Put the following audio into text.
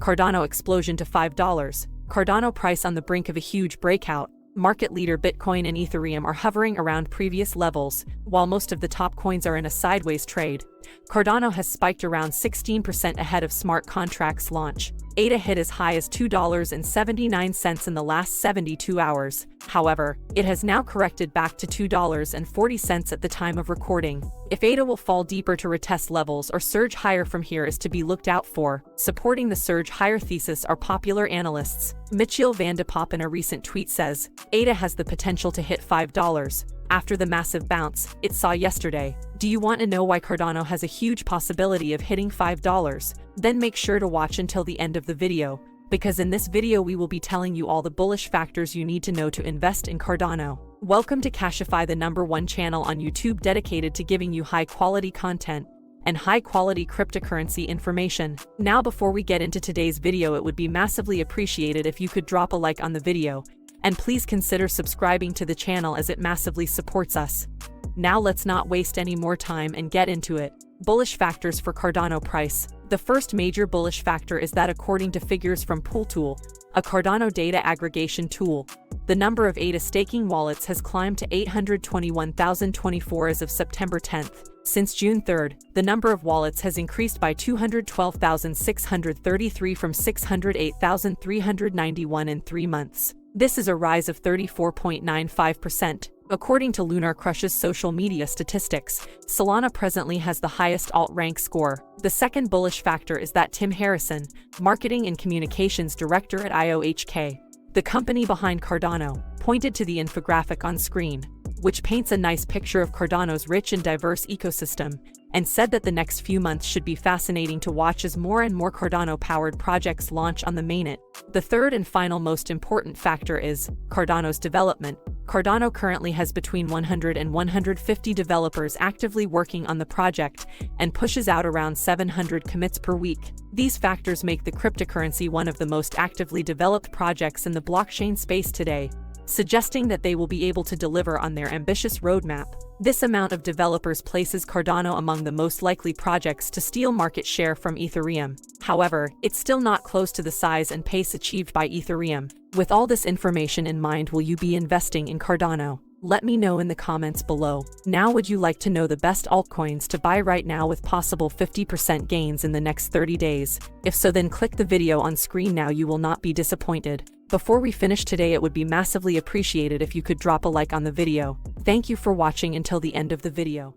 Cardano Explosion to $5. Cardano price on the brink of a huge breakout. Market leader Bitcoin and Ethereum are hovering around previous levels, while most of the top coins are in a sideways trade. Cardano has spiked around 16% ahead of smart contracts launch. ADA hit as high as $2.79 in the last 72 hours. However, it has now corrected back to $2.40 at the time of recording. If ADA will fall deeper to retest levels or surge higher from here is to be looked out for. Supporting the surge higher thesis are popular analysts. 𝗦𝗲𝗰𝗿𝗲𝘁𝘀 in a recent tweet says, ADA has the potential to hit $5. After the massive bounce it saw yesterday. Do you want to know why Cardano has a huge possibility of hitting $5? Then make sure to watch until the end of the video, because in this video we will be telling you all the bullish factors you need to know to invest in Cardano. Welcome to CASHIFY, the #1 channel on YouTube dedicated to giving you high-quality content and high-quality cryptocurrency information. Now, before we get into today's video, it would be massively appreciated if you could drop a like on the video, and please consider subscribing to the channel as it massively supports us. Now let's not waste any more time and get into it. Bullish factors for Cardano price. The first major bullish factor is that according to figures from Pooltool, a Cardano data aggregation tool, the number of ADA staking wallets has climbed to 821,024 as of September 10th. Since June 3rd, the number of wallets has increased by 212,633 from 608,391 in 3 months. This is a rise of 34.95%. According to Lunar Crush's social media statistics, Solana presently has the highest alt rank score. The second bullish factor is that Tim Harrison, Marketing and Communications Director at 𝗦𝗲𝗰𝗿𝗀𝘁𝘀, the company behind Cardano, pointed to the infographic on screen, which paints a nice picture of Cardano's rich and diverse ecosystem, and said that the next few months should be fascinating to watch as more and more Cardano-powered projects launch on the mainnet. The third and final most important factor is Cardano's development. Cardano currently has between 100 and 150 developers actively working on the project and pushes out around 700 commits per week. These factors make the cryptocurrency one of the most actively developed projects in the blockchain space today, suggesting that they will be able to deliver on their ambitious roadmap. This amount of developers places Cardano among the most likely projects to steal market share from Ethereum. However, it's still not close to the size and pace achieved by Ethereum. With all this information in mind, will you be investing in Cardano? Let me know in the comments below. Now, would you like to know the best altcoins to buy right now with possible 50% gains in the next 30 days? If so, then click the video on screen now. You will not be disappointed. Before we finish today, it would be massively appreciated if you could drop a like on the video. Thank you for watching until the end of the video.